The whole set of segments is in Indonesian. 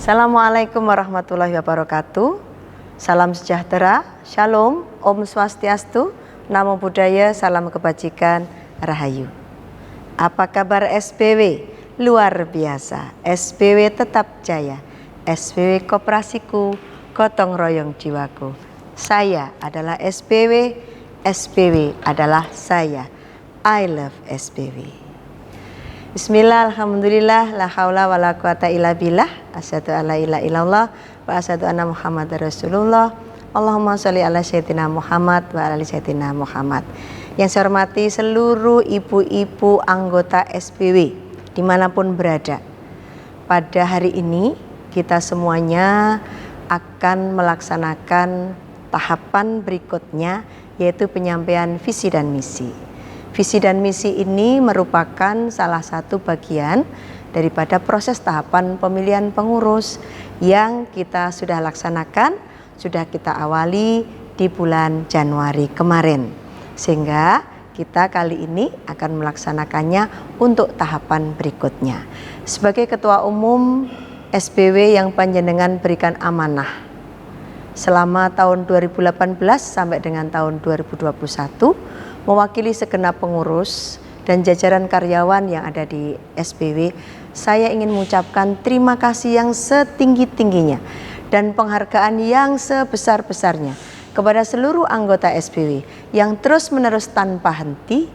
Assalamualaikum warahmatullahi wabarakatuh. Salam sejahtera, shalom, om swastiastu, namo buddhaya, salam kebajikan, rahayu. Apa kabar SPW? Luar biasa, SPW tetap jaya, SPW koperasiku, gotong royong jiwaku. Saya adalah SPW, SPW adalah saya. I love SPW. Bismillah, alhamdulillah, la haula wa la quwata illa billah, asyhadu alla ilaha illallah wa asyhadu anna Muhammadar Rasulullah. Allahumma sholli ala sayyidina Muhammad wa ala ali sayyidina Muhammad. Yang saya hormati seluruh ibu-ibu anggota SPW dimanapun berada. Pada hari ini kita semuanya akan melaksanakan tahapan berikutnya, yaitu penyampaian visi dan misi. Visi dan misi ini merupakan salah satu bagian daripada proses tahapan pemilihan pengurus yang kita sudah laksanakan, sudah kita awali di bulan Januari kemarin. Sehingga kita kali ini akan melaksanakannya untuk tahapan berikutnya. Sebagai Ketua Umum SPW yang panjenengan berikan amanah selama tahun 2018 sampai dengan tahun 2021, mewakili segenap pengurus dan jajaran karyawan yang ada di SPW, saya ingin mengucapkan terima kasih yang setinggi-tingginya dan penghargaan yang sebesar-besarnya kepada seluruh anggota SPW yang terus-menerus tanpa henti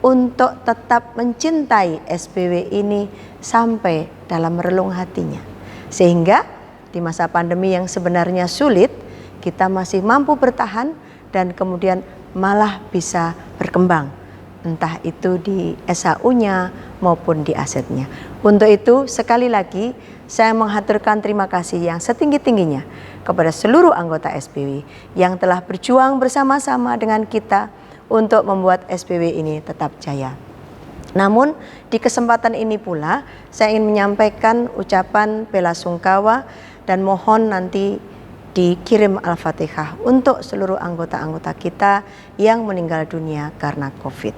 untuk tetap mencintai SPW ini sampai dalam relung hatinya. Sehingga di masa pandemi yang sebenarnya sulit, kita masih mampu bertahan dan kemudian malah bisa berkembang, entah itu di SHU-nya maupun di asetnya. Untuk itu sekali lagi saya menghaturkan terima kasih yang setinggi-tingginya kepada seluruh anggota SPW yang telah berjuang bersama-sama dengan kita untuk membuat SPW ini tetap jaya. Namun di kesempatan ini pula saya ingin menyampaikan ucapan bela sungkawa dan mohon nanti dikirim Al-Fatihah untuk seluruh anggota-anggota kita yang meninggal dunia karena COVID.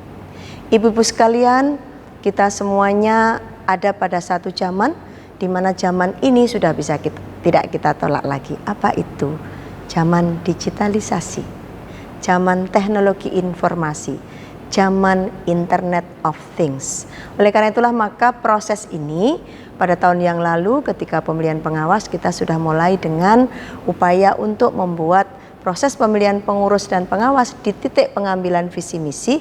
Ibu-ibu sekalian, kita semuanya ada pada satu zaman di mana zaman ini sudah bisa tidak kita tolak lagi. Apa itu? Zaman digitalisasi, zaman teknologi informasi, zaman Internet of Things. Oleh karena itulah maka proses ini pada tahun yang lalu ketika pemilihan pengawas kita sudah mulai dengan upaya untuk membuat proses pemilihan pengurus dan pengawas di titik pengambilan visi misi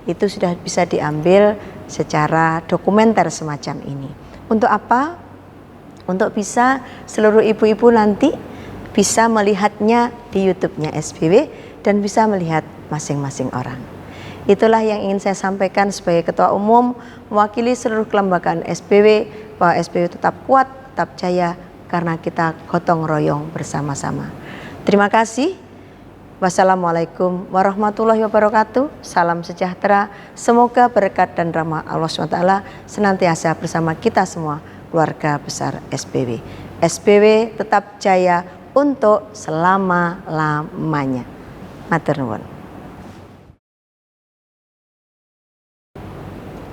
itu sudah bisa diambil secara dokumenter semacam ini. Untuk apa? Untuk bisa seluruh ibu-ibu nanti bisa melihatnya di YouTube-nya SPW dan bisa melihat masing-masing orang. Itulah yang ingin saya sampaikan sebagai Ketua Umum mewakili seluruh kelembagaan SPW, bahwa SPW tetap kuat, tetap jaya karena kita gotong royong bersama-sama. Terima kasih. Wassalamualaikum warahmatullahi wabarakatuh. Salam sejahtera. Semoga berkat dan rahmat Allah SWT senantiasa bersama kita semua, keluarga besar SPW. SPW tetap jaya untuk selama-lamanya. Matur nuwun.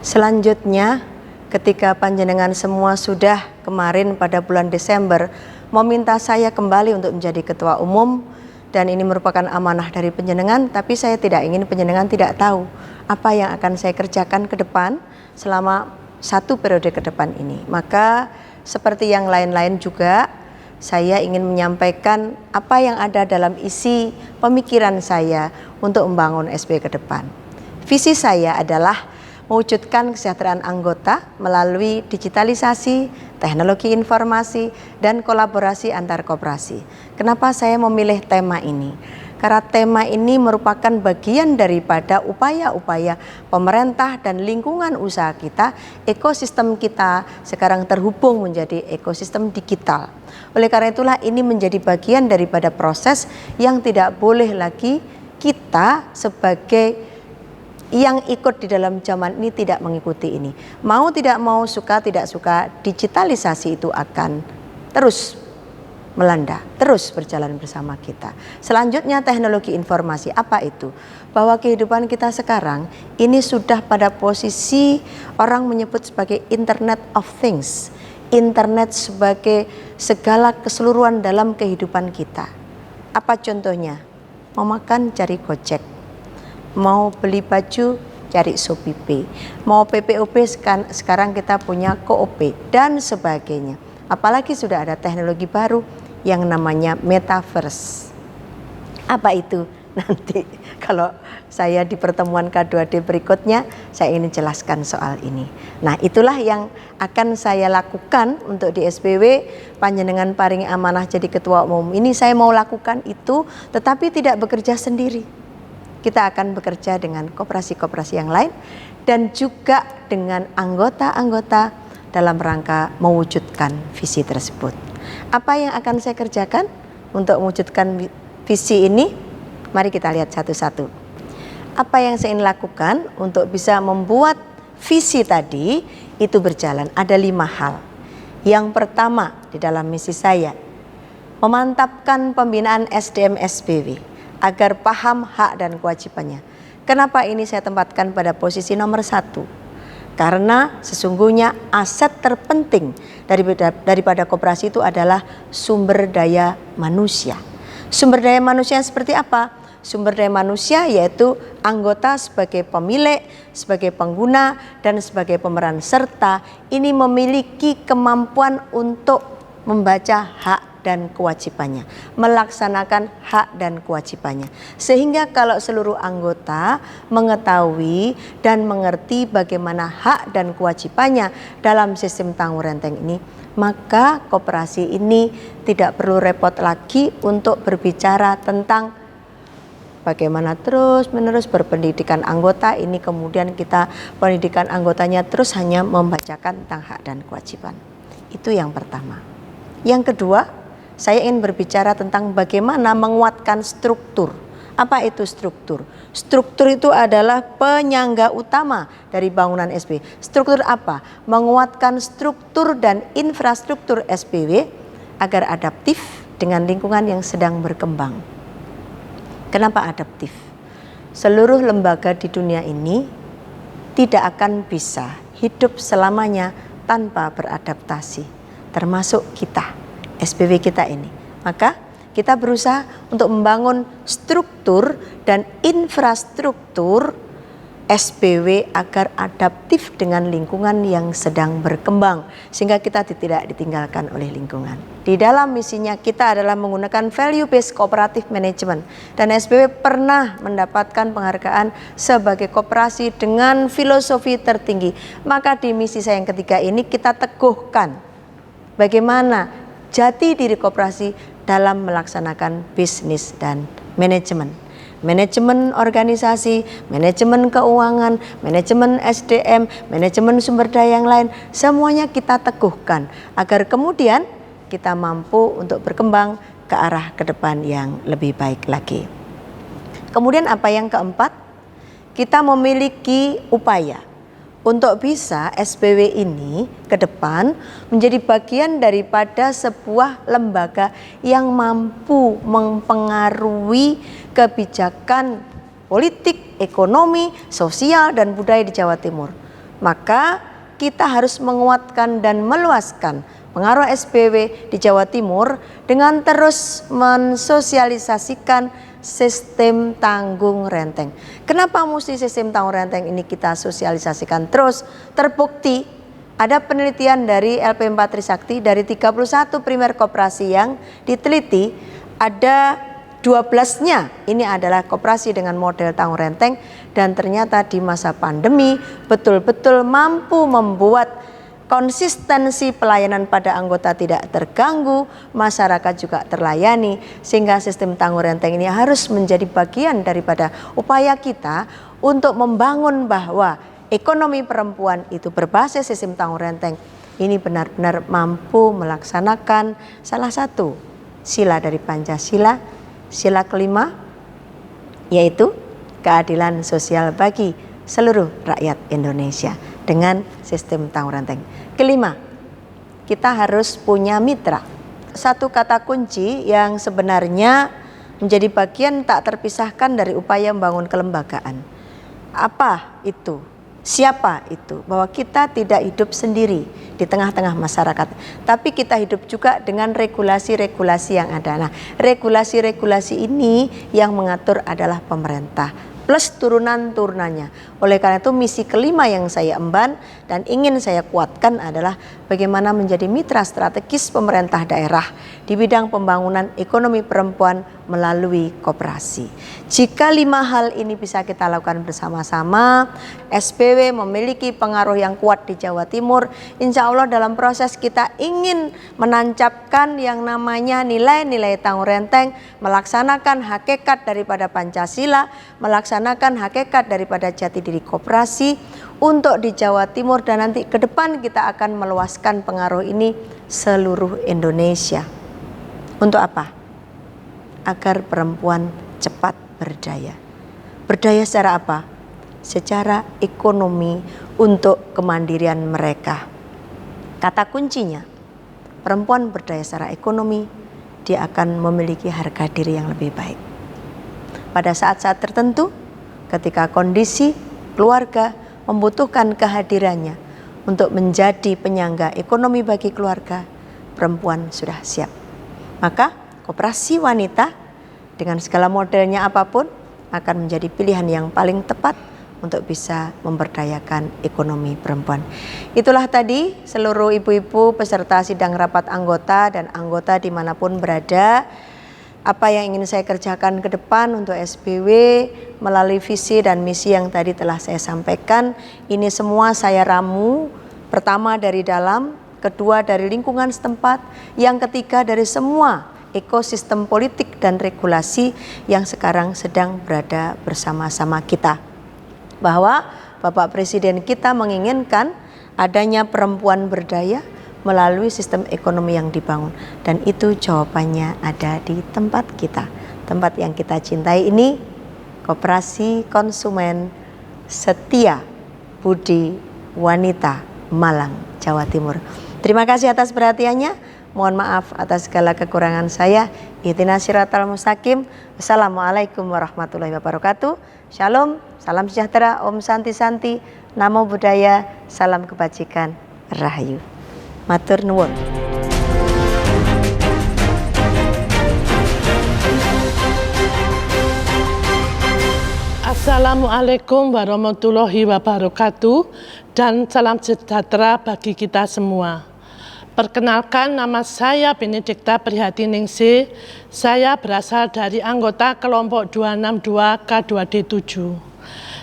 Selanjutnya, ketika panjenengan semua sudah kemarin pada bulan Desember meminta saya kembali untuk menjadi Ketua Umum, dan ini merupakan amanah dari panjenengan, tapi saya tidak ingin panjenengan tidak tahu apa yang akan saya kerjakan ke depan selama satu periode ke depan ini. Maka seperti yang lain-lain juga, saya ingin menyampaikan apa yang ada dalam isi pemikiran saya untuk membangun SPW ke depan. Visi saya adalah mewujudkan kesejahteraan anggota melalui digitalisasi, teknologi informasi, dan kolaborasi antar koperasi. Kenapa saya memilih tema ini? Karena tema ini merupakan bagian daripada upaya-upaya pemerintah dan lingkungan usaha kita, ekosistem kita sekarang terhubung menjadi ekosistem digital. Oleh karena itulah ini menjadi bagian daripada proses yang tidak boleh lagi kita sebagai yang ikut di dalam zaman ini tidak mengikuti ini. Mau tidak mau, suka tidak suka, digitalisasi itu akan terus melanda, terus berjalan bersama kita. Selanjutnya teknologi informasi, apa itu? Bahwa kehidupan kita sekarang ini sudah pada posisi orang menyebut sebagai Internet of Things. internet sebagai segala keseluruhan dalam kehidupan kita. Apa contohnya? Mau makan cari Gojek, mau beli baju cari Shopee, mau PPOP sekarang kita punya Koop dan sebagainya. Apalagi sudah ada teknologi baru yang namanya metaverse. Apa itu? Nanti kalau saya di pertemuan K2D berikutnya saya ingin jelaskan soal ini. Nah, itulah yang akan saya lakukan untuk di SPW. Panjenengan paring amanah jadi ketua umum ini, saya mau lakukan itu, tetapi tidak bekerja sendiri. Kita akan bekerja dengan koperasi-koperasi yang lain dan juga dengan anggota-anggota dalam rangka mewujudkan visi tersebut. Apa yang akan saya kerjakan untuk mewujudkan visi ini? Mari kita lihat satu-satu. Apa yang saya ingin lakukan untuk bisa membuat visi tadi itu berjalan? Ada 5 hal. Yang pertama di dalam misi saya, memantapkan pembinaan SDM SPW agar paham hak dan kewajibannya. Kenapa ini saya tempatkan pada posisi nomor 1? Karena sesungguhnya aset terpenting daripada koperasi itu adalah sumber daya manusia. Sumber daya manusia seperti apa? Sumber daya manusia yaitu anggota sebagai pemilik, sebagai pengguna, dan sebagai pemeran serta ini memiliki kemampuan untuk membaca hak dan kewajibannya, melaksanakan hak dan kewajibannya. Sehingga kalau seluruh anggota mengetahui dan mengerti bagaimana hak dan kewajibannya dalam sistem tanggung renteng ini, maka koperasi ini tidak perlu repot lagi untuk berbicara tentang bagaimana terus-menerus berpendidikan anggota ini, kemudian kita pendidikan anggotanya terus hanya membacakan tentang hak dan kewajiban. Itu yang pertama. Yang kedua, saya ingin berbicara tentang bagaimana menguatkan struktur. Apa itu struktur? Struktur itu adalah penyangga utama dari bangunan SPW. Struktur apa? Menguatkan struktur dan infrastruktur SPW agar adaptif dengan lingkungan yang sedang berkembang. Kenapa adaptif? Seluruh lembaga di dunia ini tidak akan bisa hidup selamanya tanpa beradaptasi, termasuk kita, SPW kita ini. Maka kita berusaha untuk membangun struktur dan infrastruktur SPW agar adaptif dengan lingkungan yang sedang berkembang, sehingga kita tidak ditinggalkan oleh lingkungan. Di dalam misinya kita adalah menggunakan value based cooperative management, dan SPW pernah mendapatkan penghargaan sebagai koperasi dengan filosofi tertinggi. Maka di misi saya yang ketiga ini kita teguhkan bagaimana jati diri koperasi dalam melaksanakan bisnis dan manajemen. Manajemen organisasi, manajemen keuangan, manajemen SDM, manajemen sumber daya yang lain, semuanya kita teguhkan agar kemudian kita mampu untuk berkembang ke arah ke depan yang lebih baik lagi. Kemudian apa yang keempat? Kita memiliki upaya untuk bisa SPW ini ke depan menjadi bagian daripada sebuah lembaga yang mampu mempengaruhi kebijakan politik, ekonomi, sosial, dan budaya di Jawa Timur. Maka kita harus menguatkan dan meluaskan pengaruh SPW di Jawa Timur dengan terus mensosialisasikan sistem tanggung renteng. Kenapa mesti sistem tanggung renteng ini kita sosialisasikan terus? Terbukti ada penelitian dari LP4 Trisakti, dari 31 primer koperasi yang diteliti, ada 12-nya ini adalah koperasi dengan model tanggung renteng, dan ternyata di masa pandemi betul-betul mampu membuat konsistensi pelayanan pada anggota tidak terganggu, masyarakat juga terlayani, sehingga sistem tanggung renteng ini harus menjadi bagian daripada upaya kita untuk membangun bahwa ekonomi perempuan itu berbasis sistem tanggung renteng ini benar-benar mampu melaksanakan salah satu sila dari Pancasila, sila kelima, yaitu keadilan sosial bagi seluruh rakyat Indonesia dengan sistem tanggung renteng. Kelima, kita harus punya mitra. Satu kata kunci yang sebenarnya menjadi bagian tak terpisahkan dari upaya membangun kelembagaan. Apa itu? Siapa itu? Bahwa kita tidak hidup sendiri di tengah-tengah masyarakat, tapi kita hidup juga dengan regulasi-regulasi yang ada. Nah, regulasi-regulasi ini yang mengatur adalah pemerintah plus turunan-turunannya. Oleh karena itu misi kelima yang saya emban dan ingin saya kuatkan adalah bagaimana menjadi mitra strategis pemerintah daerah di bidang pembangunan ekonomi perempuan melalui koperasi. Jika 5 hal ini bisa kita lakukan bersama-sama, SPW memiliki pengaruh yang kuat di Jawa Timur. Insya Allah dalam proses kita ingin menancapkan yang namanya nilai-nilai Tanggung Renteng, melaksanakan hakikat daripada Pancasila, melaksanakan hakikat daripada jati diri koperasi untuk di Jawa Timur, dan nanti ke depan kita akan meluaskan pengaruh ini seluruh Indonesia. Untuk apa? Agar perempuan cepat berdaya. Berdaya secara apa? Secara ekonomi untuk kemandirian mereka. Kata kuncinya, perempuan berdaya secara ekonomi, dia akan memiliki harga diri yang lebih baik. Pada saat-saat tertentu, ketika kondisi keluarga membutuhkan kehadirannya untuk menjadi penyangga ekonomi bagi keluarga, perempuan sudah siap. Maka koperasi wanita dengan segala modelnya apapun akan menjadi pilihan yang paling tepat untuk bisa memberdayakan ekonomi perempuan. Itulah tadi seluruh ibu-ibu peserta sidang rapat anggota dan anggota dimanapun berada, apa yang ingin saya kerjakan ke depan untuk SBW melalui visi dan misi yang tadi telah saya sampaikan. Ini semua saya ramu, pertama dari dalam, kedua dari lingkungan setempat, yang ketiga dari semua ekosistem politik dan regulasi yang sekarang sedang berada bersama-sama kita. Bahwa Bapak Presiden kita menginginkan adanya perempuan berdaya melalui sistem ekonomi yang dibangun, dan itu jawabannya ada di tempat kita, tempat yang kita cintai ini, Koperasi Konsumen Setia Budi Wanita Malang, Jawa Timur. Terima kasih atas perhatiannya. Mohon maaf atas segala kekurangan saya. Ihdinas siratal mustaqim. Wassalamualaikum warahmatullahi wabarakatuh. Shalom, salam sejahtera, Om Santi Santi, Namo Buddhaya, salam kebajikan, Rahayu. Matur nuwun. Assalamualaikum warahmatullahi wabarakatuh dan salam sejahtera bagi kita semua. Perkenalkan, nama saya Benedikta Prihatiningsih. Saya berasal dari anggota kelompok 262 K2D7.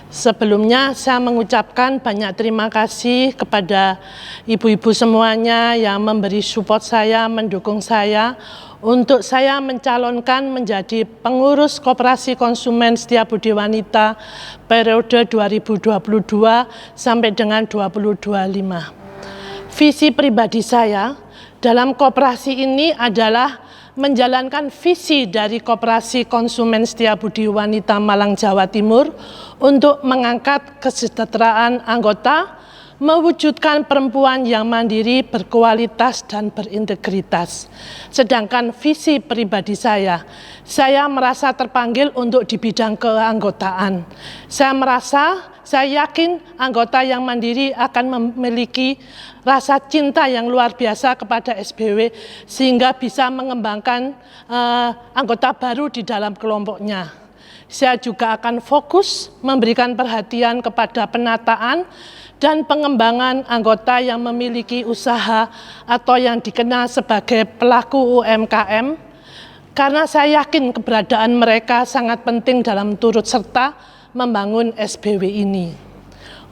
Sebelumnya saya mengucapkan banyak terima kasih kepada ibu-ibu semuanya yang memberi support saya, mendukung saya untuk saya mencalonkan menjadi pengurus Koperasi Konsumen Setia Budi Wanita periode 2022 sampai dengan 2025. Visi pribadi saya dalam koperasi ini adalah menjalankan visi dari Koperasi Konsumen Setia Budi Wanita Malang, Jawa Timur untuk mengangkat kesejahteraan anggota, mewujudkan perempuan yang mandiri, berkualitas, dan berintegritas. Sedangkan visi pribadi saya merasa terpanggil untuk di bidang keanggotaan. Saya yakin anggota yang mandiri akan memiliki rasa cinta yang luar biasa kepada SBW sehingga bisa mengembangkan anggota baru di dalam kelompoknya. Saya juga akan fokus memberikan perhatian kepada penataan dan pengembangan anggota yang memiliki usaha atau yang dikenal sebagai pelaku UMKM, karena saya yakin keberadaan mereka sangat penting dalam turut serta membangun SBW ini.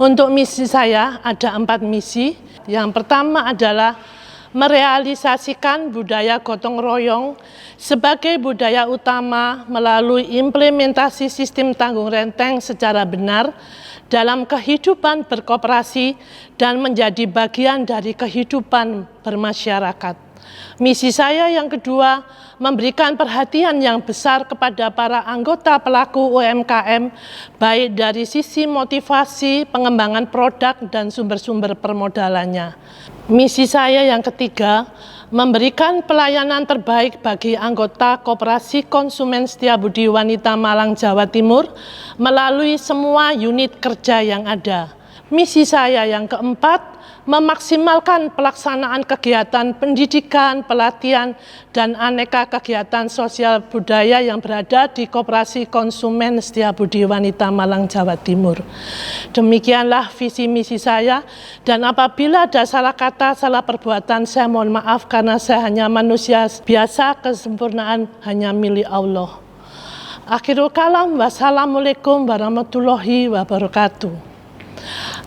Untuk misi saya ada 4 misi. Yang pertama adalah merealisasikan budaya gotong royong sebagai budaya utama melalui implementasi sistem tanggung renteng secara benar dalam kehidupan berkoperasi dan menjadi bagian dari kehidupan bermasyarakat. Misi saya yang kedua, memberikan perhatian yang besar kepada para anggota pelaku UMKM, baik dari sisi motivasi, pengembangan produk, dan sumber-sumber permodalannya. Misi saya yang ketiga, memberikan pelayanan terbaik bagi anggota Koperasi Konsumen Setia Budi Wanita Malang, Jawa Timur, melalui semua unit kerja yang ada, Misi saya yang keempat, memaksimalkan pelaksanaan kegiatan pendidikan, pelatihan, dan aneka kegiatan sosial budaya yang berada di Koperasi Konsumen Setiabudi Wanita Malang, Jawa Timur. Demikianlah visi misi saya, dan apabila ada salah kata, salah perbuatan, saya mohon maaf karena saya hanya manusia biasa, kesempurnaan hanya milik Allah. Akhirul kalam, wassalamualaikum warahmatullahi wabarakatuh.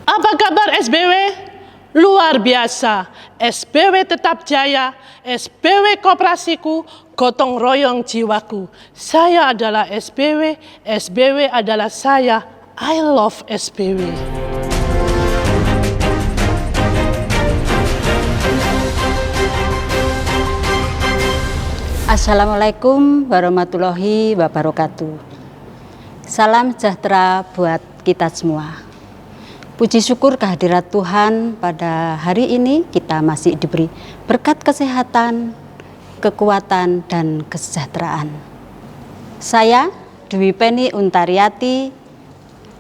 Apa kabar SBW? Luar biasa. SBW tetap jaya, SBW koperasiku, gotong royong jiwaku. Saya adalah SBW, SBW adalah saya. I love SBW. Assalamualaikum warahmatullahi wabarakatuh. Salam sejahtera buat kita semua. Puji syukur kehadirat Tuhan, pada hari ini kita masih diberi berkat kesehatan, kekuatan, dan kesejahteraan. Saya, Dwi Penny Untariati,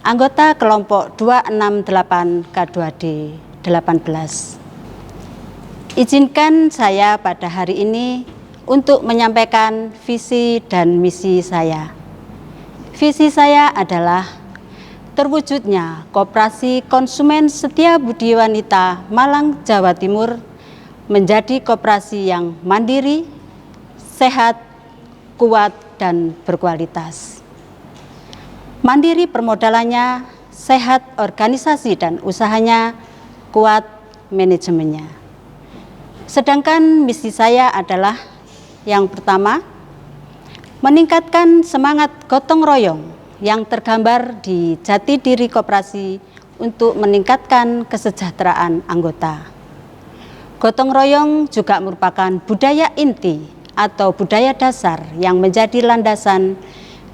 anggota kelompok 268 K2D 18. Izinkan saya pada hari ini untuk menyampaikan visi dan misi saya. Visi saya adalah terwujudnya Koperasi Konsumen Setiabudi Wanita Malang, Jawa Timur menjadi koperasi yang mandiri, sehat, kuat, dan berkualitas. Mandiri permodalannya, sehat organisasi dan usahanya, kuat manajemennya. Sedangkan misi saya adalah yang pertama, meningkatkan semangat gotong royong yang tergambar di jati diri koperasi untuk meningkatkan kesejahteraan anggota. Gotong royong juga merupakan budaya inti atau budaya dasar yang menjadi landasan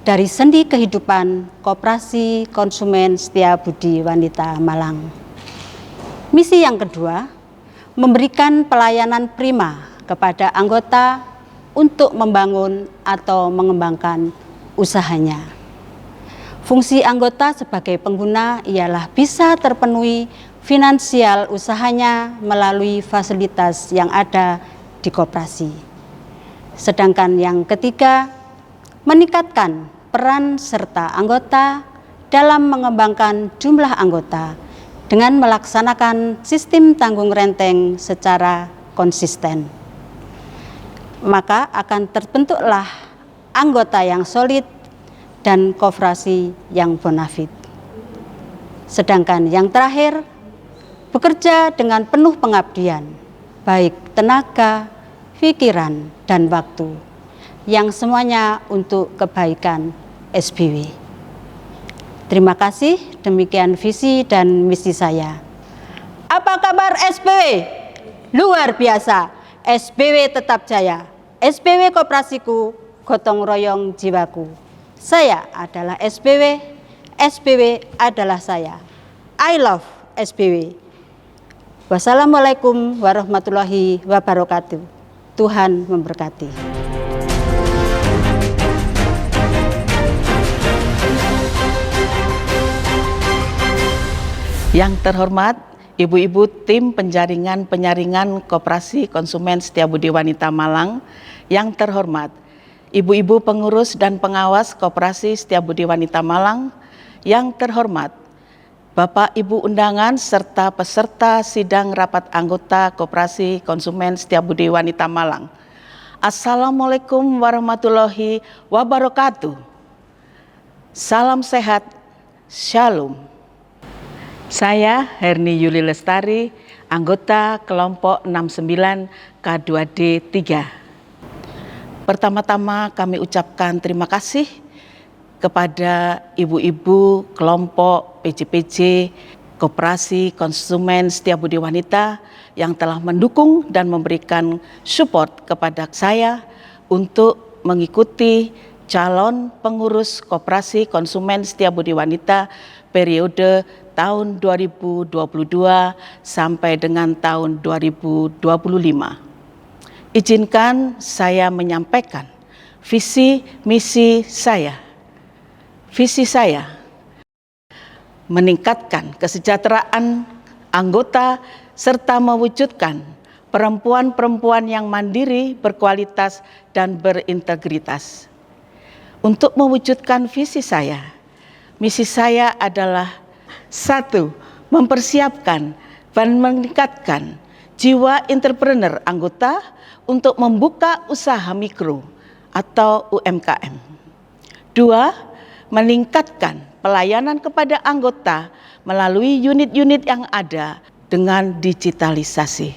dari sendi kehidupan Koperasi Konsumen Setiabudi Wanita Malang. Misi yang kedua, memberikan pelayanan prima kepada anggota untuk membangun atau mengembangkan usahanya. Fungsi anggota sebagai pengguna ialah bisa terpenuhi finansial usahanya melalui fasilitas yang ada di koperasi. Sedangkan yang ketiga, meningkatkan peran serta anggota dalam mengembangkan jumlah anggota dengan melaksanakan sistem tanggung renteng secara konsisten. Maka akan terbentuklah anggota yang solid dan koperasi yang bonafit. Sedangkan yang terakhir, bekerja dengan penuh pengabdian, baik tenaga, pikiran, dan waktu, yang semuanya untuk kebaikan SBW. Terima kasih, demikian visi dan misi saya. Apa kabar SBW? Luar biasa, SBW tetap jaya, SBW koperasiku, gotong royong jiwaku. Saya adalah SBW, SBW adalah saya. I love SBW. Wassalamualaikum warahmatullahi wabarakatuh. Tuhan memberkati. Yang terhormat Ibu-ibu tim penjaringan Koperasi Konsumen Setiabudi Wanita Malang, yang terhormat Ibu-ibu pengurus dan pengawas Koperasi Setiabudi Wanita Malang, yang terhormat Bapak Ibu undangan serta peserta sidang rapat anggota Koperasi Konsumen Setiabudi Wanita Malang. Assalamualaikum warahmatullahi wabarakatuh. Salam sehat, shalom. Saya Herni Yuli Lestari, anggota kelompok 69 K2D 3. Pertama-tama kami ucapkan terima kasih kepada ibu-ibu kelompok PJPJ Koperasi Konsumen Setiabudi Wanita yang telah mendukung dan memberikan support kepada saya untuk mengikuti calon pengurus Koperasi Konsumen Setiabudi Wanita periode tahun 2022 sampai dengan tahun 2025. Izinkan saya menyampaikan visi misi saya. Visi saya meningkatkan kesejahteraan anggota serta mewujudkan perempuan-perempuan yang mandiri, berkualitas, dan berintegritas. Untuk mewujudkan visi saya, misi saya adalah 1. Mempersiapkan dan meningkatkan jiwa entrepreneur anggota untuk membuka usaha mikro atau UMKM. 2. Meningkatkan pelayanan kepada anggota melalui unit-unit yang ada dengan digitalisasi.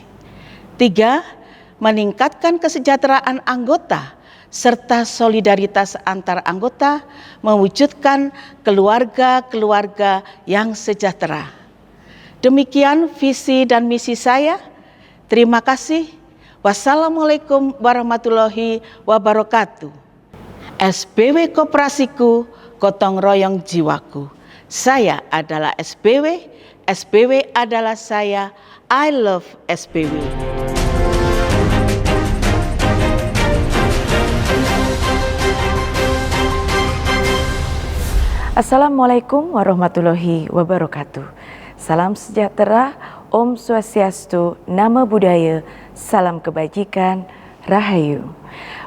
3. Meningkatkan kesejahteraan anggota serta solidaritas antar anggota, mewujudkan keluarga-keluarga yang sejahtera. Demikian visi dan misi saya. Terima kasih. Wassalamualaikum warahmatullahi wabarakatuh. SBW Koperasiku, gotong royong jiwaku. Saya adalah SBW, SBW adalah saya. I love SBW. Assalamualaikum warahmatullahi wabarakatuh. Salam sejahtera, Om Swastiastu, Namo Buddhaya, salam kebajikan, Rahayu.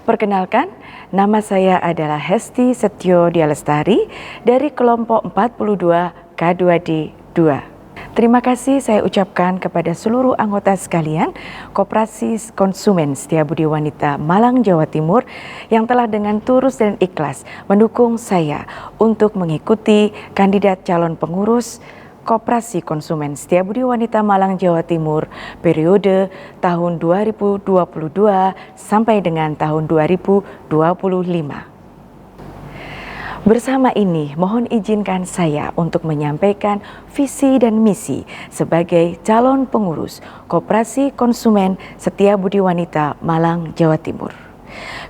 Perkenalkan, nama saya adalah Hesti Setio Dialestari dari kelompok 42 K2D 2. Terima kasih saya ucapkan kepada seluruh anggota sekalian Koperasi Konsumen Setiabudi Wanita Malang, Jawa Timur yang telah dengan tulus dan ikhlas mendukung saya untuk mengikuti kandidat calon pengurus Koperasi Konsumen Setiabudi Wanita Malang, Jawa Timur periode tahun 2022 sampai dengan tahun 2025. Bersama ini, mohon izinkan saya untuk menyampaikan visi dan misi sebagai calon pengurus Koperasi Konsumen Setiabudi Wanita Malang, Jawa Timur.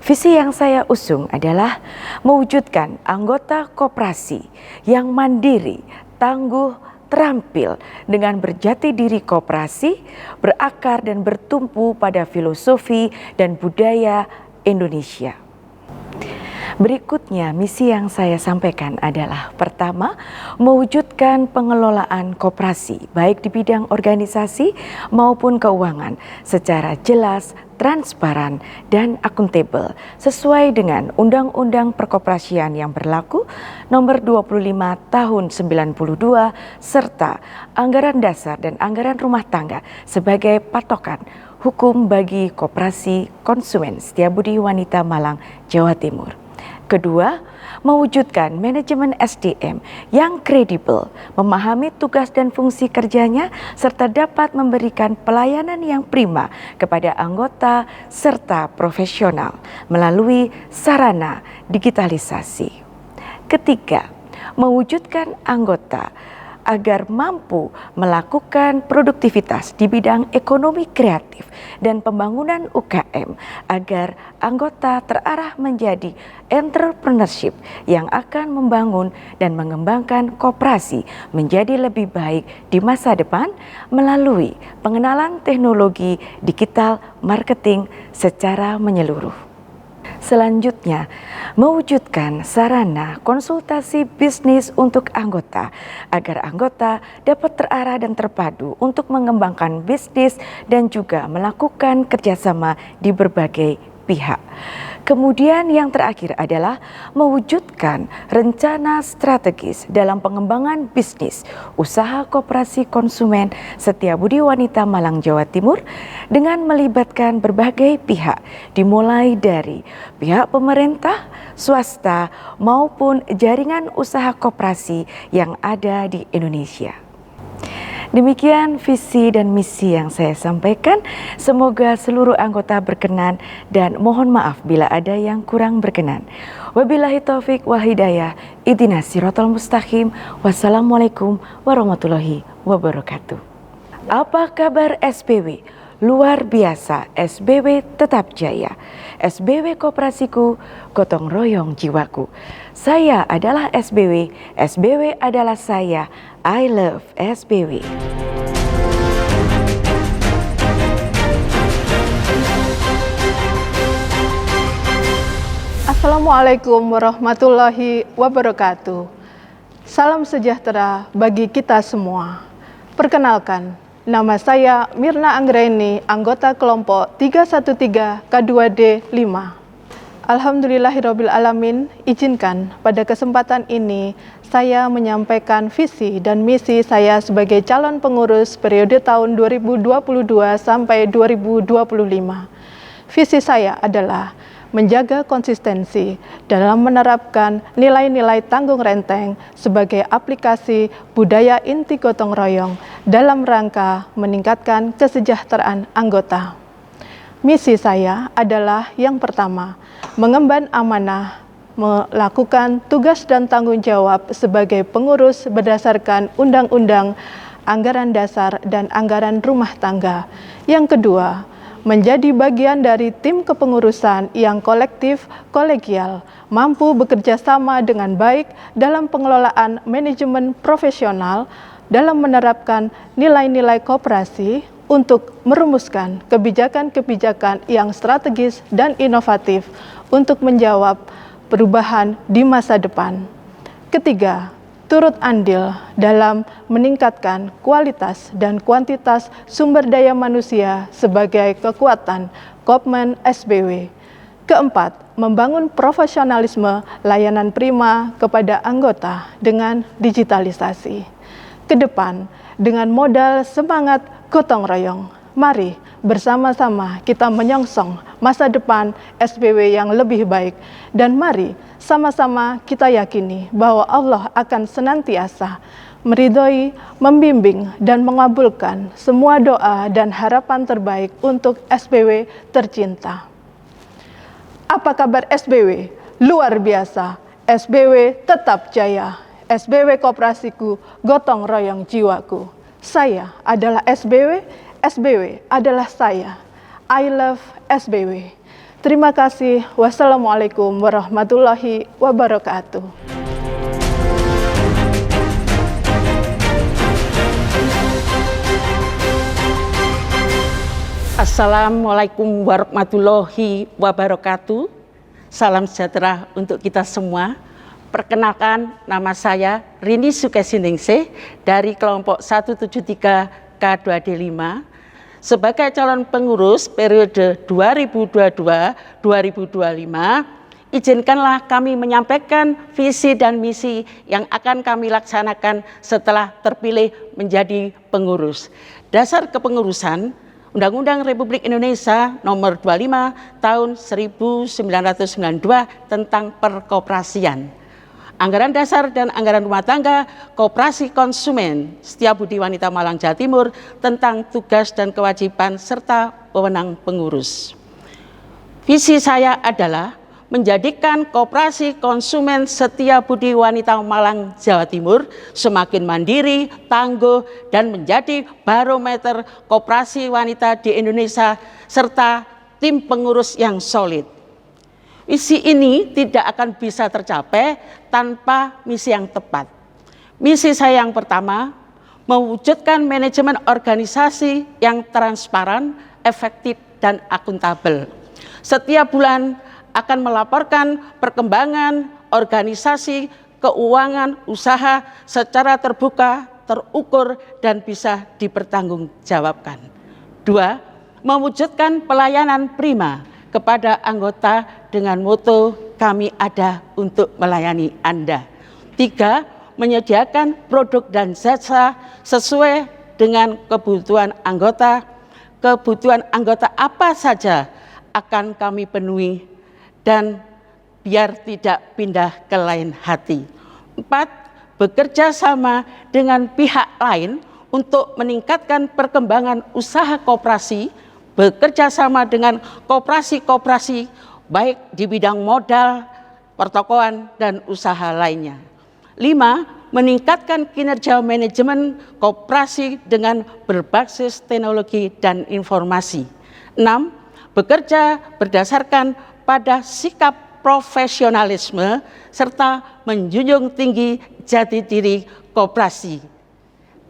Visi yang saya usung adalah mewujudkan anggota koperasi yang mandiri, tangguh, terampil dengan berjati diri koperasi, berakar dan bertumpu pada filosofi dan budaya Indonesia. Berikutnya, misi yang saya sampaikan adalah pertama, mewujudkan pengelolaan koperasi baik di bidang organisasi maupun keuangan secara jelas, transparan, dan akuntabel sesuai dengan Undang-Undang Perkoperasian yang berlaku nomor 25 tahun 92 serta anggaran dasar dan anggaran rumah tangga sebagai patokan hukum bagi Koperasi Konsumen Setiabudi Wanita Malang, Jawa Timur. Kedua, mewujudkan manajemen SDM yang kredibel, memahami tugas dan fungsi kerjanya, serta dapat memberikan pelayanan yang prima kepada anggota serta profesional melalui sarana digitalisasi. Ketiga, mewujudkan anggota agar mampu melakukan produktivitas di bidang ekonomi kreatif dan pembangunan UKM agar anggota terarah menjadi entrepreneurship yang akan membangun dan mengembangkan koperasi menjadi lebih baik di masa depan melalui pengenalan teknologi digital marketing secara menyeluruh. Selanjutnya, mewujudkan sarana konsultasi bisnis untuk anggota agar anggota dapat terarah dan terpadu untuk mengembangkan bisnis dan juga melakukan kerjasama di berbagai pihak. Kemudian yang terakhir adalah mewujudkan rencana strategis dalam pengembangan bisnis usaha Koperasi Konsumen Setiabudi Wanita Malang, Jawa Timur dengan melibatkan berbagai pihak dimulai dari pihak pemerintah, swasta maupun jaringan usaha koperasi yang ada di Indonesia. Demikian visi dan misi yang saya sampaikan. Semoga seluruh anggota berkenan dan mohon maaf bila ada yang kurang berkenan. Wabillahi taufik wal hidayah. Ihdinas siratal mustaqim. Wassalamualaikum warahmatullahi wabarakatuh. Apa kabar SBW? Luar biasa, SBW tetap jaya. SBW Koperasiku, gotong royong jiwaku. Saya adalah SBW, SBW adalah saya. I love SBW. Assalamualaikum warahmatullahi wabarakatuh. Salam sejahtera bagi kita semua. Perkenalkan, nama saya Mirna Anggraini, anggota kelompok 313 K2D 5. Alhamdulillahirrabbilalamin, izinkan pada kesempatan ini saya menyampaikan visi dan misi saya sebagai calon pengurus periode tahun 2022 sampai 2025. Visi saya adalah menjaga konsistensi dalam menerapkan nilai-nilai tanggung renteng sebagai aplikasi budaya inti gotong royong dalam rangka meningkatkan kesejahteraan anggota. Misi saya adalah yang pertama, mengemban amanah, melakukan tugas dan tanggung jawab sebagai pengurus berdasarkan Undang-Undang Anggaran Dasar dan Anggaran Rumah Tangga. Yang kedua, menjadi bagian dari tim kepengurusan yang kolektif, kolegial, mampu bekerja sama dengan baik dalam pengelolaan manajemen profesional dalam menerapkan nilai-nilai koperasi untuk merumuskan kebijakan-kebijakan yang strategis dan inovatif untuk menjawab perubahan di masa depan. Ketiga, turut andil dalam meningkatkan kualitas dan kuantitas sumber daya manusia sebagai kekuatan Kopmen SBW. Keempat, membangun profesionalisme layanan prima kepada anggota dengan digitalisasi. Kedepan, dengan modal semangat gotong royong, mari bersama-sama kita menyongsong masa depan SBW yang lebih baik, dan mari sama-sama kita yakini bahwa Allah akan senantiasa meridhoi, membimbing, dan mengabulkan semua doa dan harapan terbaik untuk SBW tercinta. Apa kabar SBW? Luar biasa, SBW tetap jaya, SBW Koperasiku, gotong royong jiwaku. Saya adalah SBW, SBW adalah saya. I love SBW. Terima kasih. Wassalamualaikum warahmatullahi wabarakatuh. Assalamualaikum warahmatullahi wabarakatuh. Salam sejahtera untuk kita semua. Perkenalkan, nama saya Rini Sukesiningsih dari kelompok 173 K2D5 sebagai calon pengurus periode 2022-2025. Izinkanlah kami menyampaikan visi dan misi yang akan kami laksanakan setelah terpilih menjadi pengurus. Dasar kepengurusan Undang-Undang Republik Indonesia Nomor 25 Tahun 1992 tentang perkoperasian. Anggaran dasar dan anggaran rumah tangga, koperasi konsumen, Setiabudi Wanita Malang Jawa Timur tentang tugas dan kewajiban serta wewenang pengurus. Visi saya adalah menjadikan koperasi konsumen Setiabudi Wanita Malang Jawa Timur semakin mandiri, tangguh, dan menjadi barometer koperasi wanita di Indonesia serta tim pengurus yang solid. Visi ini tidak akan bisa tercapai tanpa misi yang tepat. Misi saya yang pertama, mewujudkan manajemen organisasi yang transparan, efektif, dan akuntabel. Setiap bulan akan melaporkan perkembangan organisasi, keuangan, usaha secara terbuka, terukur, dan bisa dipertanggungjawabkan. 2. Mewujudkan pelayanan prima kepada anggota dengan moto kami ada untuk melayani Anda. 3. Menyediakan produk dan jasa sesuai dengan kebutuhan anggota. Kebutuhan anggota apa saja akan kami penuhi dan biar tidak pindah ke lain hati. 4. Bekerja sama dengan pihak lain untuk meningkatkan perkembangan usaha koperasi, bekerja sama dengan koperasi-koperasi baik di bidang modal, pertokoan, dan usaha lainnya. 5. Meningkatkan kinerja manajemen koperasi dengan berbasis teknologi dan informasi. 6. Bekerja berdasarkan pada sikap profesionalisme serta menjunjung tinggi jati diri koperasi,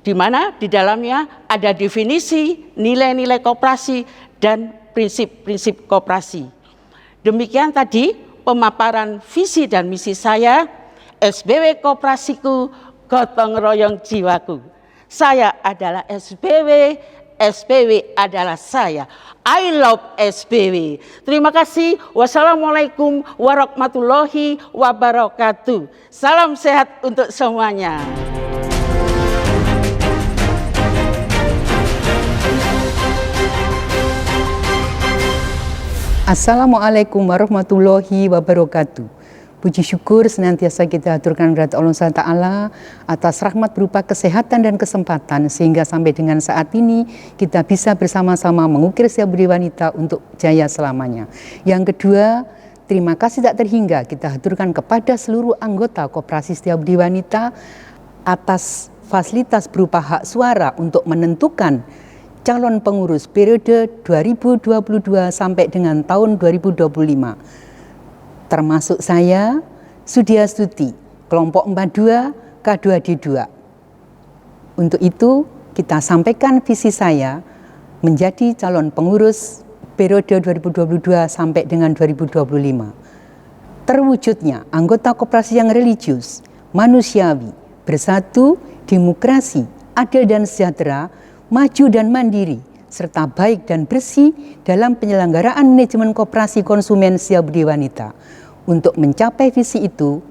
di mana di dalamnya ada definisi, nilai-nilai koperasi, dan prinsip-prinsip koperasi. Demikian tadi pemaparan visi dan misi saya. SBW Koperasiku, gotong royong jiwaku. Saya adalah SBW, SBW adalah saya. I love SBW. Terima kasih. Wassalamualaikum warahmatullahi wabarakatuh. Salam sehat untuk semuanya. Assalamualaikum warahmatullahi wabarakatuh. Puji syukur senantiasa kita haturkan kepada Allah SWT atas rahmat berupa kesehatan dan kesempatan sehingga sampai dengan saat ini kita bisa bersama-sama mengukir Setia Budi Wanita untuk jaya selamanya. Yang kedua, terima kasih tak terhingga kita haturkan kepada seluruh anggota Koperasi Setia Budi Wanita atas fasilitas berupa hak suara untuk menentukan calon pengurus periode 2022 sampai dengan tahun 2025. Termasuk saya, Sudiastuti, kelompok 42 K2D2. Untuk itu kita sampaikan visi saya menjadi calon pengurus periode 2022 sampai dengan 2025. Terwujudnya anggota koperasi yang religius, manusiawi, bersatu, demokrasi, adil dan sejahtera, maju dan mandiri, serta baik dan bersih dalam penyelenggaraan manajemen koperasi konsumen Setia Budi Wanita. Untuk mencapai visi itu,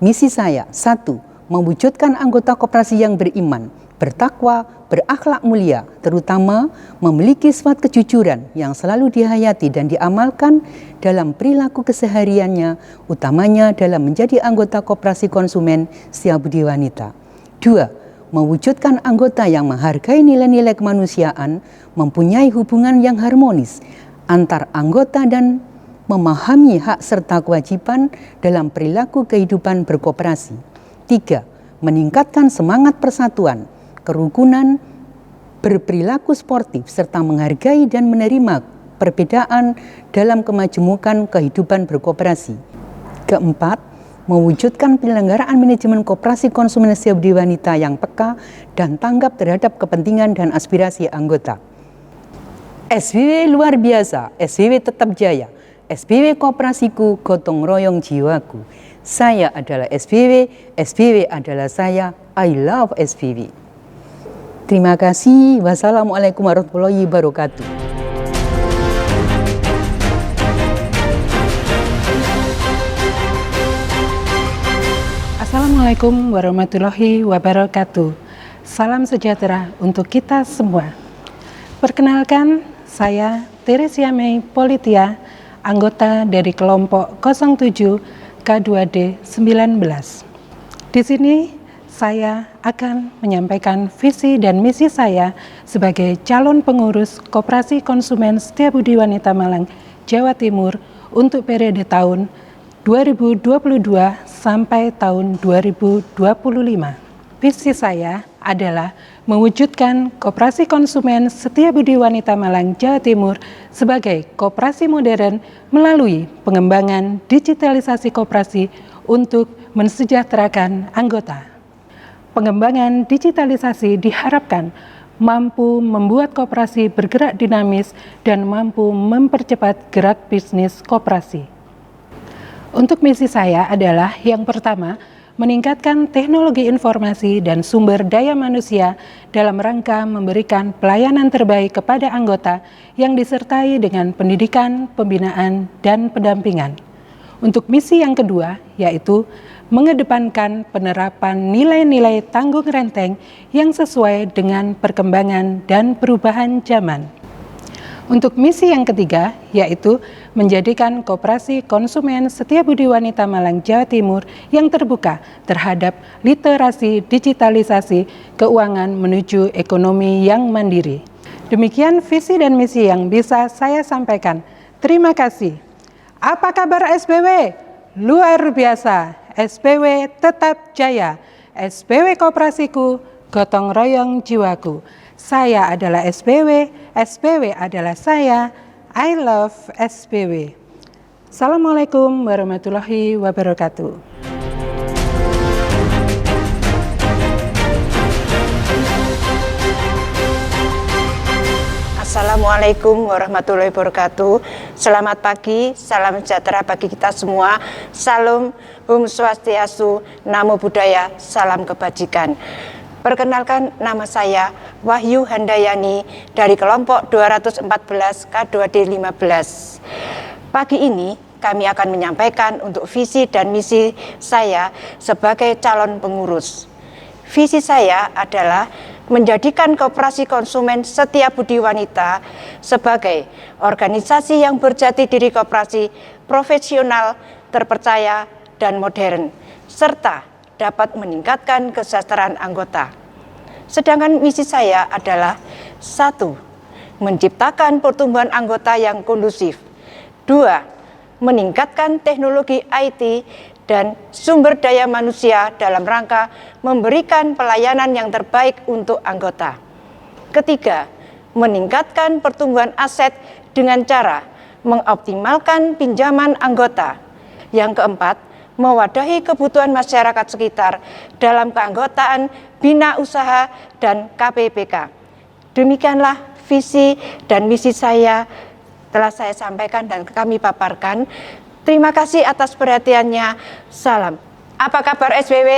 misi saya, 1. Mewujudkan anggota koperasi yang beriman, bertakwa, berakhlak mulia, terutama memiliki sifat kejujuran yang selalu dihayati dan diamalkan dalam perilaku kesehariannya, utamanya dalam menjadi anggota koperasi konsumen Setia Budi Wanita. 2. Mewujudkan anggota yang menghargai nilai-nilai kemanusiaan, mempunyai hubungan yang harmonis antar anggota dan memahami hak serta kewajiban dalam perilaku kehidupan berkoperasi. 3. Meningkatkan semangat persatuan, kerukunan, berperilaku sportif, serta menghargai dan menerima perbedaan dalam kemajemukan kehidupan berkoperasi. 4. Mewujudkan penyelenggaraan manajemen koperasi konsumen Setia Budi Wanita yang peka dan tanggap terhadap kepentingan dan aspirasi anggota. SBW luar biasa, SBW tetap jaya. SBW Koperasiku, gotong royong jiwaku. Saya adalah SBW, SBW adalah saya. I love SBW. Terima kasih. Wassalamualaikum warahmatullahi wabarakatuh. Assalamualaikum warahmatullahi wabarakatuh. Salam sejahtera untuk kita semua. Perkenalkan, saya Teresia Mei Politia, anggota dari kelompok 07 K2D 19. Di sini saya akan menyampaikan visi dan misi saya sebagai calon pengurus Koperasi Konsumen Setia Budi Wanita Malang, Jawa Timur untuk periode tahun 2022 sampai tahun 2025. Visi saya adalah mewujudkan Koperasi Konsumen Setia Budi Wanita Malang, Jawa Timur sebagai koperasi modern melalui pengembangan digitalisasi koperasi untuk mensejahterakan anggota. Pengembangan digitalisasi diharapkan mampu membuat koperasi bergerak dinamis dan mampu mempercepat gerak bisnis koperasi. Untuk misi saya adalah yang pertama, meningkatkan teknologi informasi dan sumber daya manusia dalam rangka memberikan pelayanan terbaik kepada anggota yang disertai dengan pendidikan, pembinaan, dan pendampingan. Untuk misi yang kedua, yaitu mengedepankan penerapan nilai-nilai tanggung renteng yang sesuai dengan perkembangan dan perubahan zaman. Untuk misi yang ketiga, yaitu menjadikan Koperasi Konsumen Setia Budi Wanita Malang, Jawa Timur yang terbuka terhadap literasi digitalisasi keuangan menuju ekonomi yang mandiri. Demikian visi dan misi yang bisa saya sampaikan. Terima kasih. Apa kabar SBW? Luar biasa. SBW tetap jaya. SBW Koperasiku, gotong royong jiwaku. Saya adalah SBW, SBW adalah saya. I love SBW. Assalamualaikum warahmatullahi wabarakatuh. Assalamualaikum warahmatullahi wabarakatuh. Selamat pagi, salam sejahtera bagi kita semua. Salam Om Swastiastu, Namo Buddhaya, Salam Kebajikan. Perkenalkan, nama saya Wahyu Handayani dari kelompok 214 K2D 15. Pagi ini kami akan menyampaikan untuk visi dan misi saya sebagai calon pengurus. Visi saya adalah menjadikan Koperasi Konsumen Setia Budi Wanita sebagai organisasi yang berjati diri koperasi, profesional, terpercaya, dan modern, serta dapat meningkatkan kesejahteraan anggota. Sedangkan misi saya adalah 1. Menciptakan pertumbuhan anggota yang kondusif. 2. Meningkatkan teknologi IT dan sumber daya manusia dalam rangka memberikan pelayanan yang terbaik untuk anggota. Ketiga, meningkatkan pertumbuhan aset dengan cara mengoptimalkan pinjaman anggota. Yang keempat, mewadahi kebutuhan masyarakat sekitar dalam keanggotaan Bina Usaha dan KPPK. Demikianlah visi dan misi saya telah saya sampaikan dan kami paparkan. Terima kasih atas perhatiannya. Salam. Apa kabar SBW?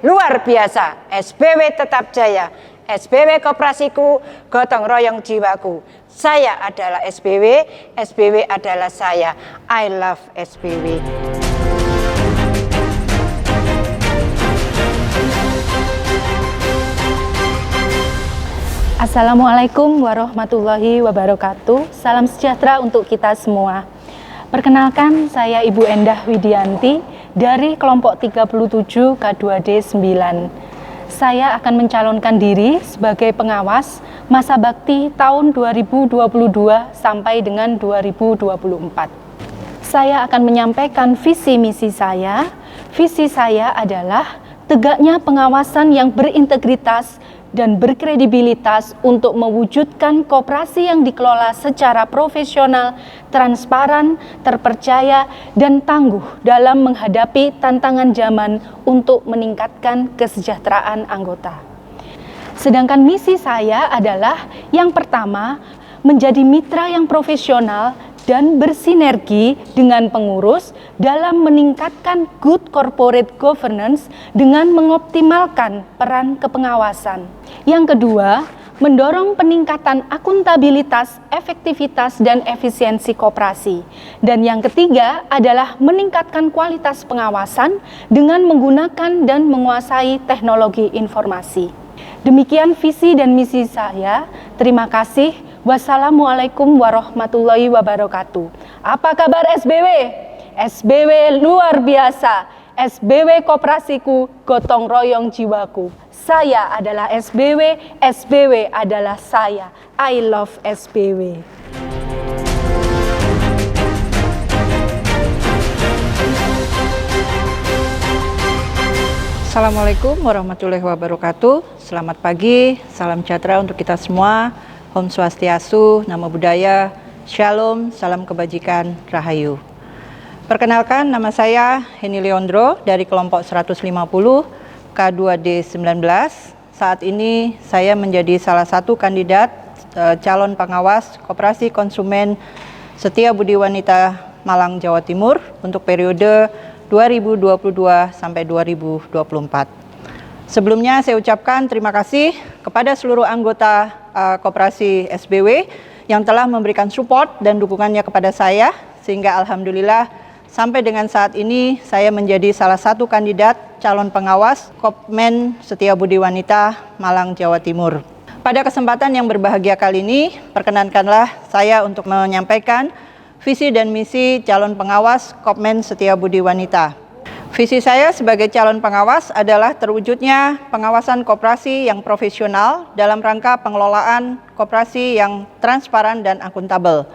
Luar biasa. SBW tetap jaya. SBW Koperasiku, gotong royong jiwaku. Saya adalah SBW, SBW adalah saya. I love SBW. Assalamualaikum warahmatullahi wabarakatuh. Salam sejahtera untuk kita semua. Perkenalkan, saya Ibu Endah Widianti dari kelompok 37 K2D 9. Saya akan mencalonkan diri sebagai pengawas masa bakti tahun 2022 sampai dengan 2024. Saya akan menyampaikan visi misi saya. Visi saya adalah tegaknya pengawasan yang berintegritas dan berkredibilitas untuk mewujudkan koperasi yang dikelola secara profesional, transparan, terpercaya, dan tangguh dalam menghadapi tantangan zaman untuk meningkatkan kesejahteraan anggota. Sedangkan misi saya adalah yang pertama, menjadi mitra yang profesional dan bersinergi dengan pengurus dalam meningkatkan good corporate governance dengan mengoptimalkan peran kepengawasan. Yang kedua, mendorong peningkatan akuntabilitas, efektivitas, dan efisiensi koperasi. Dan yang ketiga adalah meningkatkan kualitas pengawasan dengan menggunakan dan menguasai teknologi informasi. Demikian visi dan misi saya. Terima kasih. Wassalamualaikum warahmatullahi wabarakatuh. Apa kabar SBW? SBW luar biasa. SBW Koperasiku, gotong royong jiwaku. Saya adalah SBW, SBW adalah saya. I love SBW. Assalamualaikum warahmatullahi wabarakatuh. Selamat pagi, salam sejahtera untuk kita semua. Om Swastiastu, Namo Buddhaya, Shalom, salam kebajikan, Rahayu. Perkenalkan, nama saya Heni Leondro dari kelompok 150 K2D 19. Saat ini saya menjadi salah satu kandidat calon pengawas Koperasi Konsumen Setia Budi Wanita Malang, Jawa Timur untuk periode 2022 sampai 2024. Sebelumnya saya ucapkan terima kasih kepada seluruh anggota Koperasi SBW yang telah memberikan support dan dukungannya kepada saya, sehingga alhamdulillah sampai dengan saat ini saya menjadi salah satu kandidat calon pengawas Kopmen Setia Budi Wanita Malang, Jawa Timur. Pada kesempatan yang berbahagia kali ini, perkenankanlah saya untuk menyampaikan visi dan misi calon pengawas Kopmen Setia Budi Wanita. Visi saya sebagai calon pengawas adalah terwujudnya pengawasan koperasi yang profesional dalam rangka pengelolaan koperasi yang transparan dan akuntabel.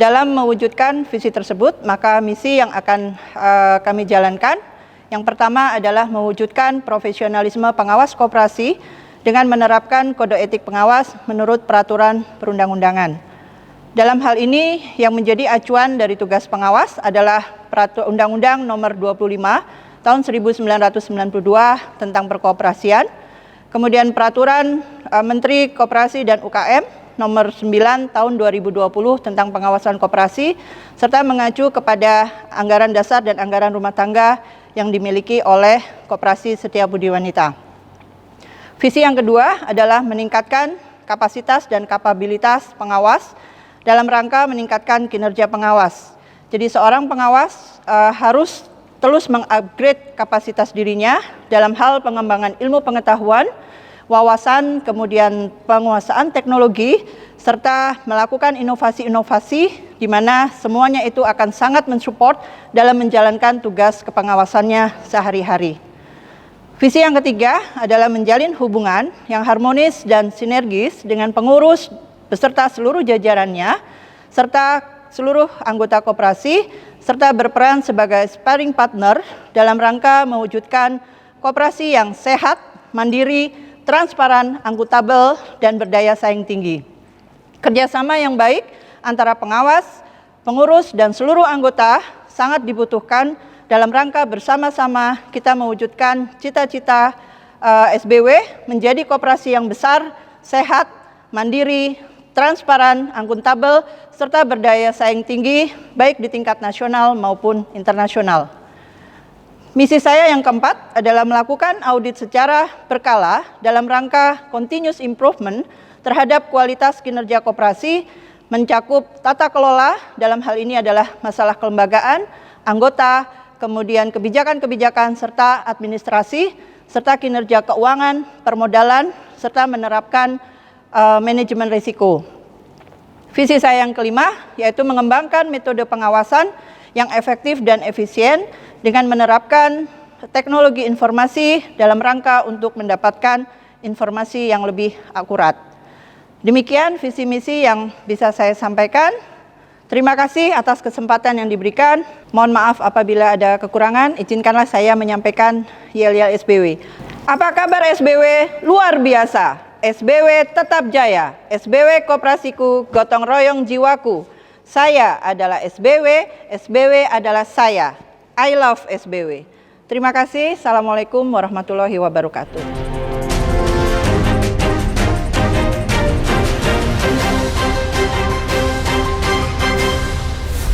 Dalam mewujudkan visi tersebut, maka misi yang akan kami jalankan, yang pertama adalah mewujudkan profesionalisme pengawas koperasi dengan menerapkan kode etik pengawas menurut peraturan perundang-undangan. Dalam hal ini, yang menjadi acuan dari tugas pengawas adalah Undang-Undang Nomor 25 Tahun 1992 tentang Perkoperasian, kemudian Peraturan Menteri Koperasi dan UKM Nomor 9 Tahun 2020 tentang Pengawasan Koperasi, serta mengacu kepada Anggaran Dasar dan Anggaran Rumah Tangga yang dimiliki oleh Koperasi Setiabudi Wanita. Visi yang kedua adalah meningkatkan kapasitas dan kapabilitas pengawas dalam rangka meningkatkan kinerja pengawas. Jadi seorang pengawas harus terus mengupgrade kapasitas dirinya dalam hal pengembangan ilmu pengetahuan, wawasan, kemudian penguasaan teknologi, serta melakukan inovasi-inovasi di mana semuanya itu akan sangat mensupport dalam menjalankan tugas kepengawasannya sehari-hari. Visi yang ketiga adalah menjalin hubungan yang harmonis dan sinergis dengan pengurus beserta seluruh jajarannya, serta seluruh anggota koperasi, serta berperan sebagai sparring partner dalam rangka mewujudkan koperasi yang sehat, mandiri, transparan, akuntabel, dan berdaya saing tinggi. Kerjasama yang baik antara pengawas, pengurus, dan seluruh anggota sangat dibutuhkan dalam rangka bersama-sama kita mewujudkan cita-cita SBW menjadi koperasi yang besar, sehat, mandiri, transparan, akuntabel, serta berdaya saing tinggi baik di tingkat nasional maupun internasional. Misi saya yang keempat adalah melakukan audit secara berkala dalam rangka continuous improvement terhadap kualitas kinerja koperasi, mencakup tata kelola, dalam hal ini adalah masalah kelembagaan, anggota, kemudian kebijakan-kebijakan serta administrasi, serta kinerja keuangan, permodalan, serta menerapkan manajemen risiko. Visi saya yang kelima yaitu mengembangkan metode pengawasan yang efektif dan efisien dengan menerapkan teknologi informasi dalam rangka untuk mendapatkan informasi yang lebih akurat. Demikian visi misi yang bisa saya sampaikan. Terima kasih atas kesempatan yang diberikan. Mohon maaf apabila ada kekurangan. Izinkanlah saya menyampaikan yel-yel SBW. Apa kabar SBW? Luar biasa. SBW tetap jaya. SBW Koperasiku, gotong royong jiwaku. Saya adalah SBW, SBW adalah saya. I love SBW. Terima kasih. Assalamualaikum warahmatullahi wabarakatuh.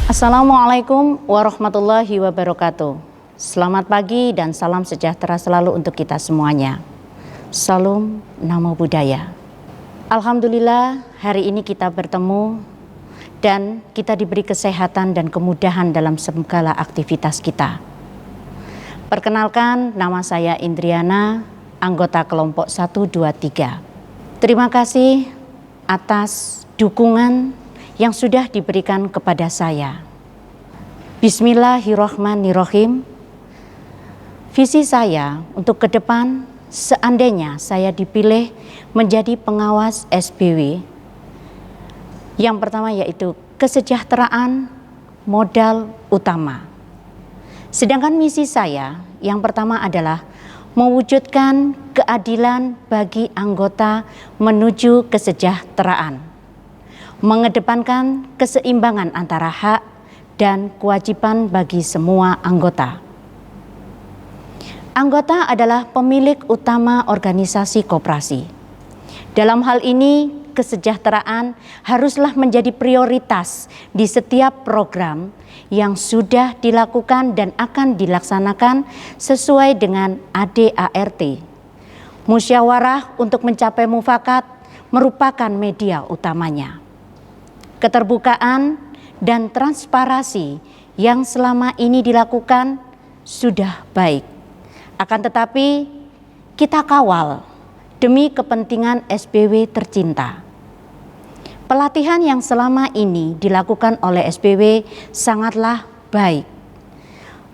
Assalamualaikum warahmatullahi wabarakatuh. Selamat pagi dan salam sejahtera selalu untuk kita semuanya. Salam, Namo Buddhaya. Alhamdulillah hari ini kita bertemu dan kita diberi kesehatan dan kemudahan dalam segala aktivitas kita. Perkenalkan, nama saya Indriana, anggota kelompok 123. Terima kasih atas dukungan yang sudah diberikan kepada saya. Bismillahirrahmanirrahim. Visi saya untuk ke depan, seandainya saya dipilih menjadi pengawas SBW, yang pertama yaitu kesejahteraan modal utama. Sedangkan misi saya yang pertama adalah mewujudkan keadilan bagi anggota menuju kesejahteraan, mengedepankan keseimbangan antara hak dan kewajiban bagi semua anggota. Anggota adalah pemilik utama organisasi koperasi. Dalam hal ini, kesejahteraan haruslah menjadi prioritas di setiap program yang sudah dilakukan dan akan dilaksanakan sesuai dengan ADART. Musyawarah untuk mencapai mufakat merupakan media utamanya. Keterbukaan dan transparansi yang selama ini dilakukan sudah baik. Akan tetapi kita kawal demi kepentingan SBW tercinta. Pelatihan yang selama ini dilakukan oleh SBW sangatlah baik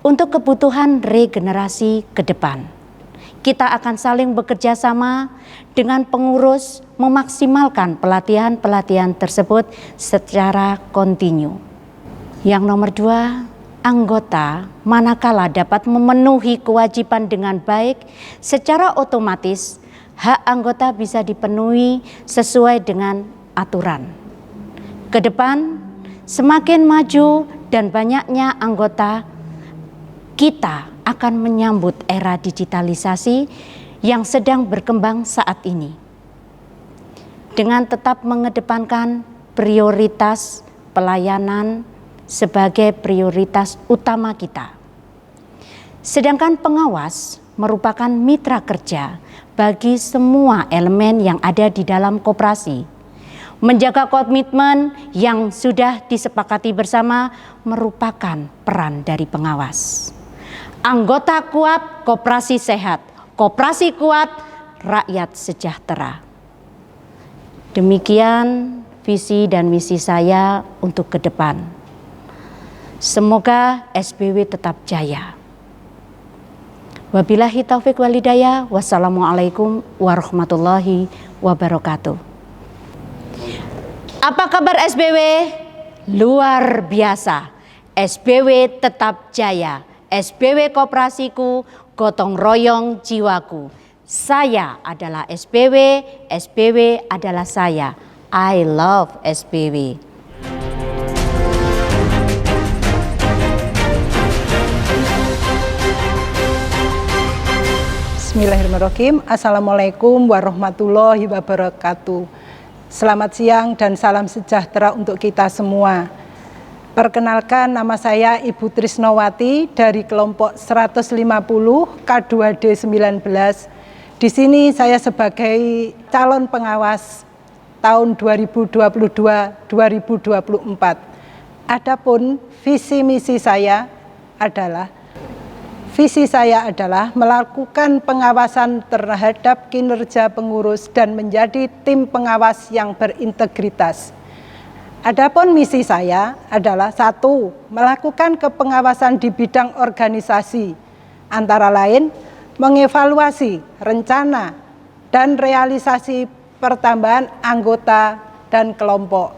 untuk kebutuhan regenerasi ke depan. Kita akan saling bekerja sama dengan pengurus memaksimalkan pelatihan-pelatihan tersebut secara kontinu. Yang nomor 2, anggota manakala dapat memenuhi kewajiban dengan baik, secara otomatis hak anggota bisa dipenuhi sesuai dengan aturan. Ke depan, semakin maju dan banyaknya anggota, kita akan menyambut era digitalisasi yang sedang berkembang saat ini. Dengan tetap mengedepankan prioritas pelayanan sebagai prioritas utama kita. Sedangkan pengawas merupakan mitra kerja bagi semua elemen yang ada di dalam koperasi. Menjaga komitmen yang sudah disepakati bersama merupakan peran dari pengawas. Anggota kuat, koperasi sehat. Koperasi kuat, rakyat sejahtera. Demikian visi dan misi saya untuk ke depan. Semoga SBW tetap jaya. Wabillahi taufiq walhidayah. Wassalamualaikum warahmatullahi wabarakatuh. Apa kabar SBW? Luar biasa. SBW tetap jaya. SBW koperasiku, gotong royong jiwaku. Saya adalah SBW, SBW adalah saya. I love SBW. Bismillahirrahmanirrahim. Assalamualaikum warahmatullahi wabarakatuh. Selamat siang dan salam sejahtera untuk kita semua. Perkenalkan, nama saya Ibu Trisnowati dari kelompok 150 K2D 19. Di sini saya sebagai calon pengawas tahun 2022-2024. Adapun visi misi saya adalah melakukan pengawasan terhadap kinerja pengurus dan menjadi tim pengawas yang berintegritas. Adapun misi saya adalah 1. Melakukan kepengawasan di bidang organisasi, antara lain mengevaluasi rencana dan realisasi pertambahan anggota dan kelompok,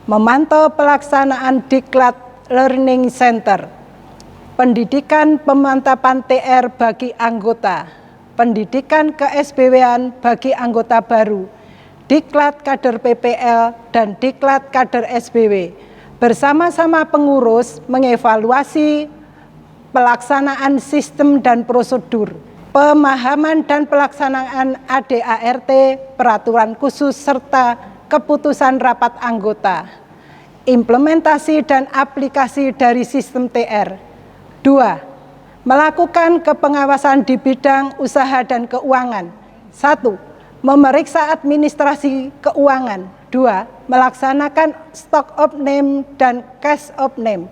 memantau pelaksanaan Diklat Learning Center, pendidikan pemantapan TR bagi anggota, pendidikan ke-SBW-an bagi anggota baru, Diklat kader PPL dan Diklat kader SBW. Bersama-sama pengurus mengevaluasi pelaksanaan sistem dan prosedur, pemahaman dan pelaksanaan ADART, peraturan khusus serta keputusan rapat anggota, implementasi dan aplikasi dari sistem TR. 2. Melakukan kepengawasan di bidang usaha dan keuangan. 1. Memeriksa administrasi keuangan. 2. Melaksanakan stock of name dan cash of name.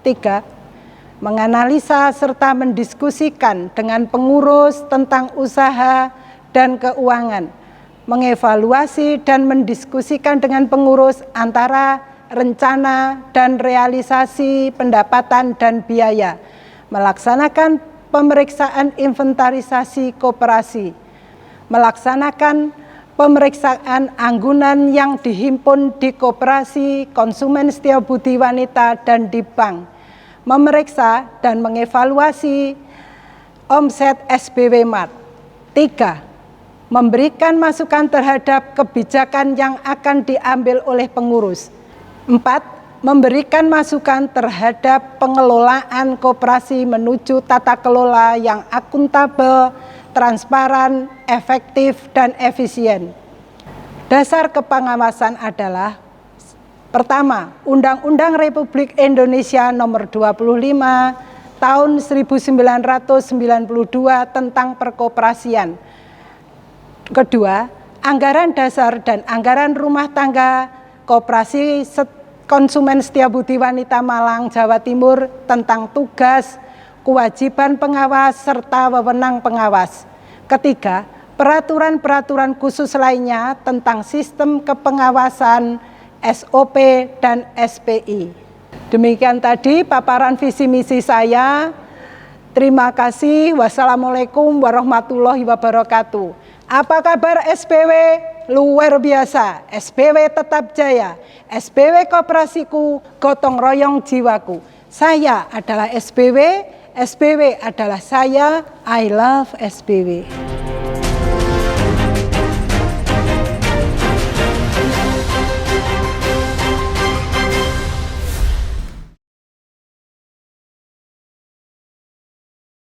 3. Menganalisa serta mendiskusikan dengan pengurus tentang usaha dan keuangan. Mengevaluasi dan mendiskusikan dengan pengurus antara rencana dan realisasi pendapatan dan biaya, melaksanakan pemeriksaan inventarisasi koperasi, melaksanakan pemeriksaan anggunan yang dihimpun di koperasi, konsumen setia budi wanita, dan di bank, memeriksa dan mengevaluasi omset SBW Mart. 3. Memberikan masukan terhadap kebijakan yang akan diambil oleh pengurus. 4. Memberikan masukan terhadap pengelolaan koperasi menuju tata kelola yang akuntabel, transparan, efektif, dan efisien. Dasar kepengawasan adalah: pertama, Undang-Undang Republik Indonesia Nomor 25 Tahun 1992 tentang Perkoperasian. Kedua, Anggaran Dasar dan Anggaran Rumah Tangga Koperasi Konsumen Setia Budi Wanita Malang, Jawa Timur tentang tugas, kewajiban pengawas, serta wewenang pengawas. Ketiga, peraturan-peraturan khusus lainnya tentang sistem kepengawasan, SOP, dan SPI. Demikian tadi paparan visi misi saya. Terima kasih. Wassalamualaikum warahmatullahi wabarakatuh. Apa kabar SBW? Luar biasa. SBW tetap jaya. SBW koperasiku, gotong royong jiwaku. Saya adalah SBW, SBW adalah saya. I love SBW.